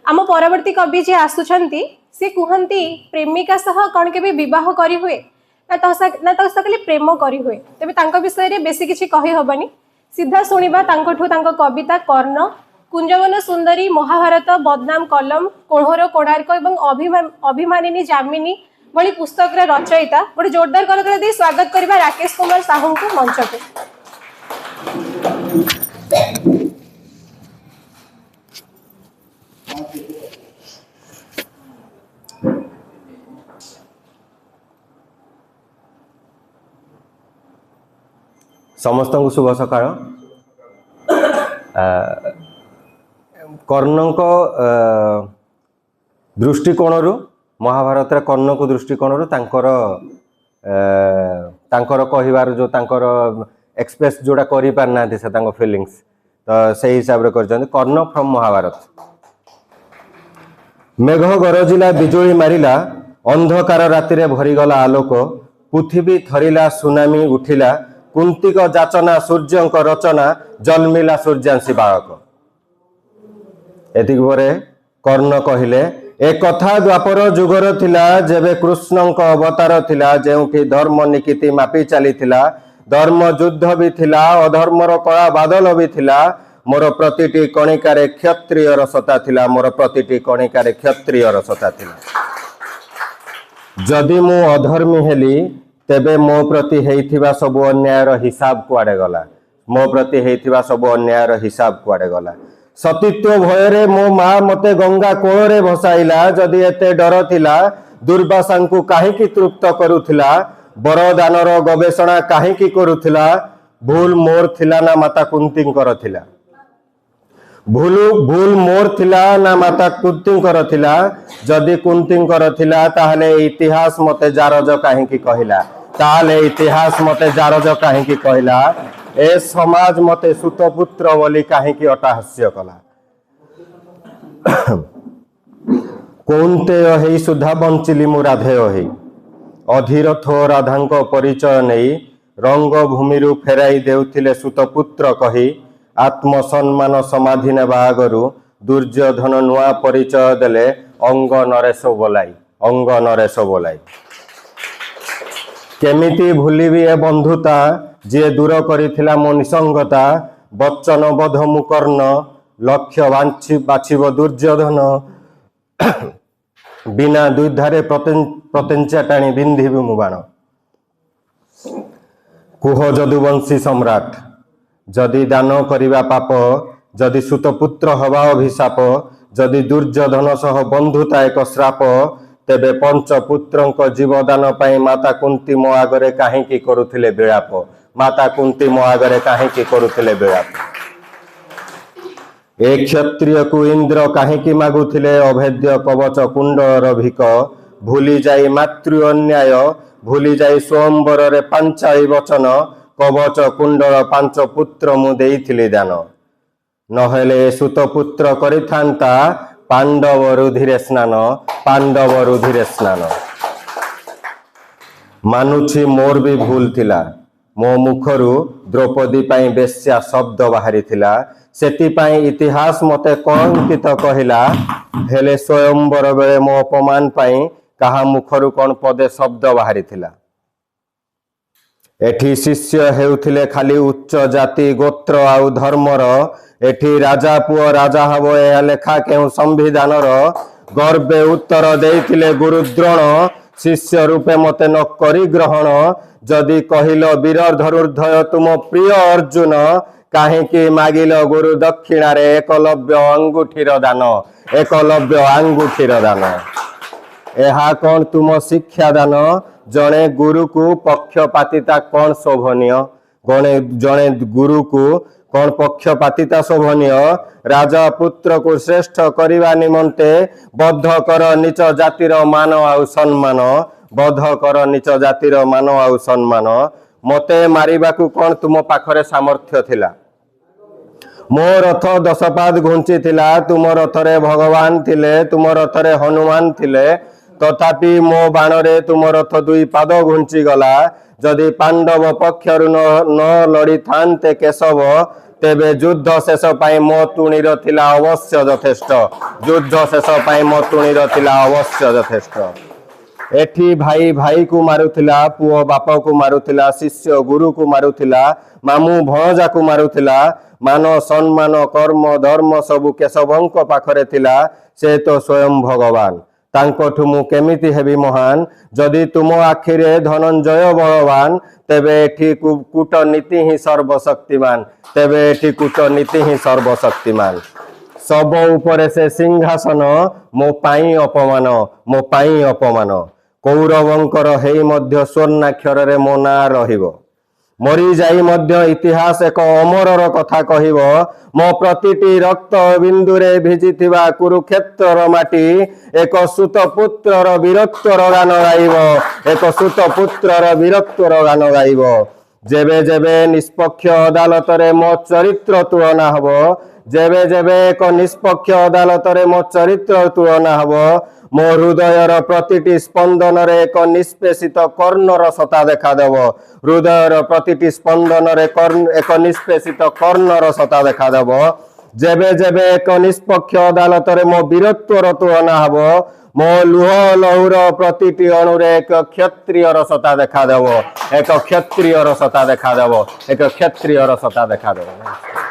आम परवर्ती कवि जी आसुचंती से कहती प्रेमिका सह कौन के विवाह करी हुए ना तो खाली प्रेम करी हुए तेज तांको विषय रे बेसी किछि कहि हबनी सीधा सुनिबा तांकोठु तांको कविता कर्ण कुंजवन सुंदरी महाभारत बदनाम कलम कोहर कोणार्क एवं अभिमानिनी जामिनी भली पुस्तक रचयिता गोटे जोरदार करकरा दे स्वागत करबा राकेश कुमार साहू को मंच पे। समस्त को शुभ सकाळ। कर्ण को दृष्टिकोण महाभारत कर्ण को दृष्टिकोण तांकर कहिबार जो तांकर एक्सप्रेस जोड़ा करि पार ना से तांको फीलिंग्स तो से हिसाब रे करजन कर्ण फ्रॉम महाभारत। मेघ गरजिला बिजुली मारिला अंधकार राति रे भरीगला आलोक पृथ्वी थरिला सुनामी उठिला कुंती को जाचना सूर्य को रचना जन्मिला सूर्यांशी बालक। एतिक परे कर्ण कहिले एक कथा द्वापर जुगर थिला जेबे कृष्ण को अवतार थिला जेउठी धर्म निकिति मापी चली थिला धर्म युद्ध भी थिला अधर्मर कला बादल भी थिला मोर प्रतिटी कणिकारे क्षत्रिय रसता थिला मोर प्रतिटी कणिकारे क्षत्रिय रसता थिला। जदि मु अधर्मी हेली तेबे मो प्रति हेइथिबा सब अन्यायर हिसाब कुआडे गला मो प्रति हेइथिबा सब अन्यायर हिसाब कुआडे गला। सतीत्व भयरे मो माँ मते गंगा कोଳରେ भसाइला जदि एते डर थिला दुर्वासा को काहेकि तृप्त करुथिला बरदानर गवेषणा काहेकि करुथिला भूल मोर थिला ना माता कुंतींकर थिला भूल मोर थिला ना माता कुंतींकर थिला जदि कुंतींकर थिला ताहले इतिहास मते जारज काहेकि कहिला ताहले इतिहास मते जारज काहेकि कहिला ए समाज मते सुतपुत्र बोली काहेकि अटहास्य कला। कौंतेय हेई सुधा बंचिली मु राधेय हेई अधीरथ राधांक परिचय नहीं रंग भूमि फेराई देउथिले सुतपुत्र कही आत्मसम्मान समाधि नेबा आगरु दुर्योधन नुआ परिचय देले अंग नरेश बोलाई केमिति भूलिबी ए बंधुता जे दूर करिथिला मो निसंगता बच्चन बध मु कर्ण लक्ष्य बाछिब दुर्योधन बिना द्विधारे प्रत्यंचा टाणी बिंधिबी मु बाण कुह जदुवंशी सम्राट जदि दान करिबा पाप जदि सुतपुत्र हवा अभिशाप जदि दुर्योधन सह बंधुता एक श्राप तेबे पंचपुत्र जीवदान पाई माता कुंती मो आगरे काहेकि करुथिले विलाप माता कुंती मो आगरे काहेकि करुथिले विलाप। एक क्षत्रिय को इंद्र काहेकि मागुथिले अभेद्य कवच कुंडर भिक भूली जाई मातृ अन्याय भूली जाई स्वयंवर रे पांचाई वचन कवच कुंडल पांच पुत्र मु देइथिली दान नहेले सुतपुत्र करिथांता पांडव रुधिरे स्नान मानुछि मोर भी भूल थिला मो मुखरु द्रौपदी पाई बेश्या शब्द बाहरी थिला सेति पाई इतिहास मते कलंकित कहिला हेले स्वयंवर बेले मो अपमान पाई कहा मुखरु कोन पदे शब्द बाहरी थिला। एठी शिष्य हेउथिले खाली उच्च जाति गोत्र आउ धर्मर एठी राजा पुओ राजा हबो ए लेखा केउ संविधानर गर्वे उत्तर देइथिले गुरुद्रोण शिष्य रूपे मते न करी ग्रहण जदि कहिलो वीर धनुर्धय तुम प्रिय अर्जुन काहेकि मागिल गुरु दक्षिणा रे एकलव्य आंगुठीर दान एहा कोन तुम शिक्षा दान जने गुरु को पक्षपातिता कौन शोभनीय जने गुरु को कौन पक्षपातिता शोभनीय राजा पुत्र को श्रेष्ठ करने निमंते बद्ध कर नीच जातिर मान आउ सम्मान बद्ध कर नीच जातिर मान आउ सम्मान मते मारिबाकू कौन तुम पाखरे सामर्थ्य थिला मो रथ 10 पाद घुंची थिला तुम रथरे भगवान थिले तुम रथरे हनुमान थिले तथापि मो बाणरे तुम रथ 2 पाद घुंची गला जदि पांडव पक्षरु न लड़ी थांते केशव तेबे युद्ध शेष पाई मो तुणीर थिला अवश्य यथेष्ट युद्ध शेष पाई मो तुणीर थिला अवश्य यथेष्ट एठी भाई भाई को मारुथिला पुओ बापा को मारुथिला शिष्य गुरु को मारुथिला मामू भणजा को मारुथिला मान सम्मान कर्म धर्म सबु केशवंक पाखरे थिला से तो स्वयं भगवान तांकोठु मु केमिति हेबी महान जदि तुम आखिरे धनंजय बलवान तेबे एठी कूटनीति ही सर्वशक्तिमान तेबे एठी कूटनीति ही सर्वशक्तिमान सब उपरे से सिंहासन मो पाई अपमान कौरवंकर हेई मध्य स्वर्णाक्षर रे मो ना रहिबो मरी जाई मध्य इतिहास एक अमरर कथा कहिबो मो प्रतिटी रक्त बिंदुरे भिजिथिबा कुरुक्षेत्रर माटी एक सुत पुत्रर वीरत्वर गान गाइबो एक सुत पुत्रर वीरत्वर गान गाइबो जेबे जेबे निष्पक्ष अदालत रे मो चरित्र तुलना हबो जेबे जेबे एक निष्पक्ष अदालत रे मो चरित्र तुलना हबो मो हृदयर प्रतिटी स्पंदन रे एक निष्पेषित कर्णर सता देखा देव हृदयर प्रतिटी स्पंदन रे एक निष्पेषित कर्णर सता देखा देव जेबे जेबे एक निष्पक्ष अदालत रे मो वीरत्वर तुलना हबो मो लुह लहुर प्रतिटी अणुरे एक क्षत्रियर सता देखा देव एक क्षत्रियर सता देखा देव एक क्षत्रियर सता देखा देव।